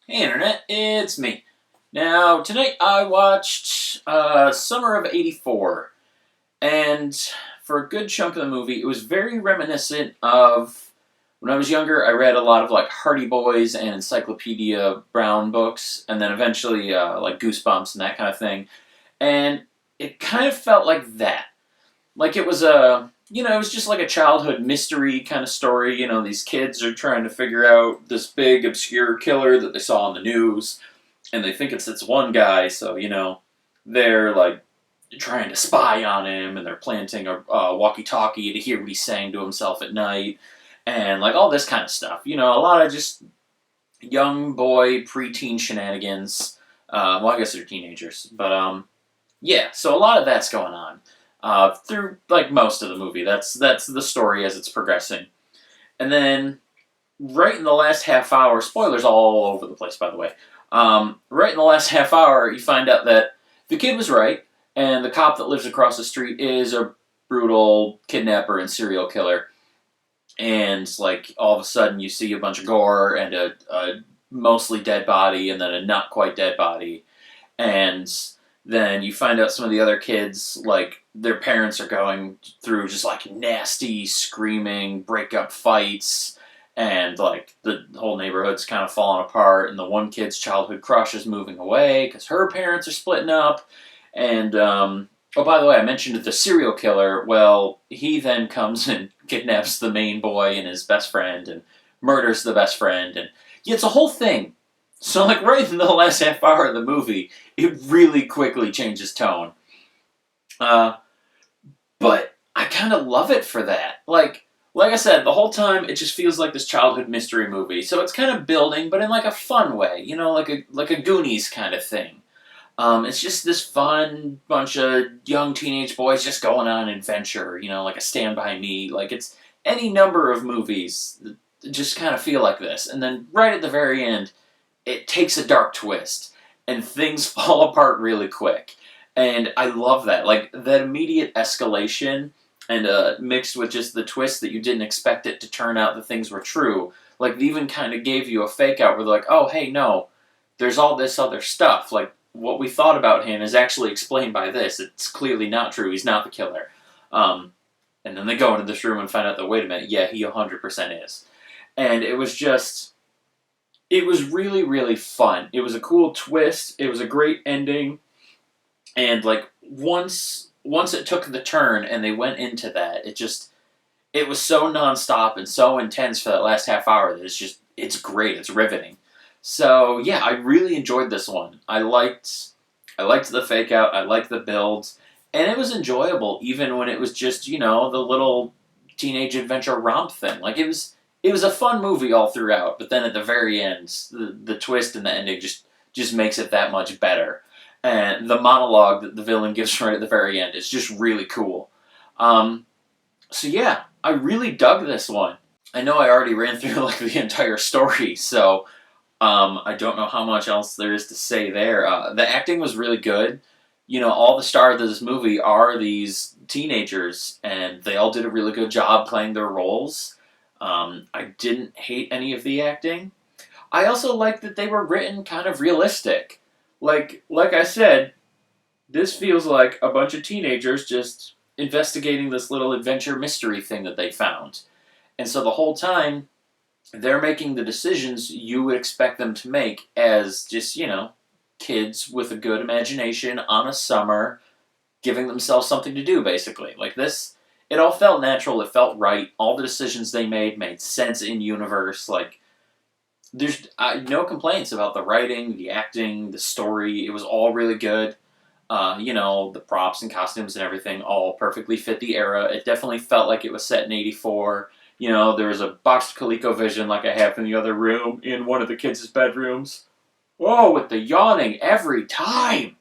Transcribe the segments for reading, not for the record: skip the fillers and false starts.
Hey Internet, it's me. Now, tonight I watched Summer of '84, and for a good chunk of the movie, it was very reminiscent of when I was younger. I read a lot of like Hardy Boys and Encyclopedia Brown books, and then eventually like Goosebumps and that kind of thing. And it kind of felt like that. Like it was it was just like a childhood mystery kind of story. These kids are trying to figure out this big obscure killer that they saw on the news, and they think it's this one guy. So they're like trying to spy on him, and they're planting a walkie-talkie to hear what he's saying to himself at night, and like all this kind of stuff. A lot of just young boy preteen shenanigans. Well, I guess they're teenagers, but yeah. So a lot of that's going on through like most of the movie. That's the story as it's progressing, and then right in the last half hour, spoilers all over the place, by the way. Right in the last half hour, you find out that the kid was right, and the cop that lives across the street is a brutal kidnapper and serial killer. And like all of a sudden, you see a bunch of gore and a mostly dead body, and then a not quite dead body, and then you find out some of the other kids, like their parents are going through just like nasty screaming breakup fights, and like the whole neighborhood's kind of falling apart, and the one kid's childhood crush is moving away because her parents are splitting up. And oh, by the way, I mentioned the serial killer. Well, he then comes and kidnaps the main boy and his best friend and murders the best friend, and yeah, it's a whole thing. So like right in the last half hour of the movie, it really quickly changes tone. Uh, but I kind of love it for that. Like I said, the whole time it just feels like this childhood mystery movie. So it's kind of building, but in like a fun way, like a Goonies kind of thing. It's just this fun bunch of young teenage boys just going on an adventure. Like a Stand by Me. Like it's any number of movies that just kind of feel like this. And then right at the very end, it takes a dark twist and things fall apart really quick. And I love that. Like that immediate escalation and mixed with just the twist that you didn't expect it to turn out that things were true. Like they even kind of gave you a fake out where they're like, oh, hey, no, there's all this other stuff. Like what we thought about him is actually explained by this. It's clearly not true. He's not the killer. Um, and then they go into this room and find out that, wait a minute, yeah, he 100% is. And it was really, really fun. It was a cool twist. It was a great ending. And like once it took the turn and they went into that, it was so nonstop and so intense for that last half hour that it's great. It's riveting. So yeah, I really enjoyed this one. I liked the fake out. I liked the builds, and it was enjoyable even when it was just the little teenage adventure romp thing. Like it was a fun movie all throughout, but then at the very end, the twist and the ending just makes it that much better. And the monologue that the villain gives right at the very end is just really cool. Um, so yeah, I really dug this one. I know I already ran through like the entire story, so I don't know how much else there is to say there. The acting was really good. All the stars of this movie are these teenagers, and they all did a really good job playing their roles. I didn't hate any of the acting. I also liked that they were written kind of realistic. Like I said, this feels like a bunch of teenagers just investigating this little adventure mystery thing that they found. And so the whole time, they're making the decisions you would expect them to make as just, kids with a good imagination on a summer, giving themselves something to do, basically. Like this, it all felt natural, it felt right. All the decisions they made sense in universe. Like, there's no complaints about the writing, the acting, the story. It was all really good. The props and costumes and everything all perfectly fit the era. It definitely felt like it was set in '84. There was a boxed ColecoVision like I have in the other room in one of the kids' bedrooms. Whoa, with the yawning every time!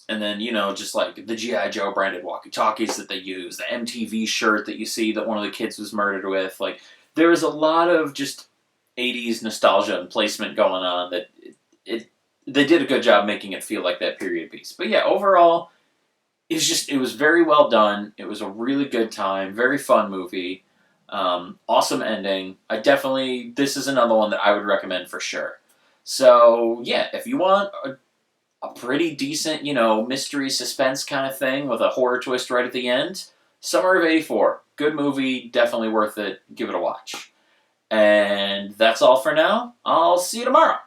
And then, just like the G.I. Joe branded walkie talkies that they use, the MTV shirt that you see that one of the kids was murdered with. Like, there was a lot of just '80s nostalgia and placement going on that it they did a good job making it feel like that period piece. But yeah, overall, it was very well done. It was a really good time, very fun movie, awesome ending. This is another one that I would recommend for sure. So, yeah, if you want a pretty decent, mystery suspense kind of thing with a horror twist right at the end, Summer of '84. Good movie, definitely worth it. Give it a watch. And that's all for now. I'll see you tomorrow.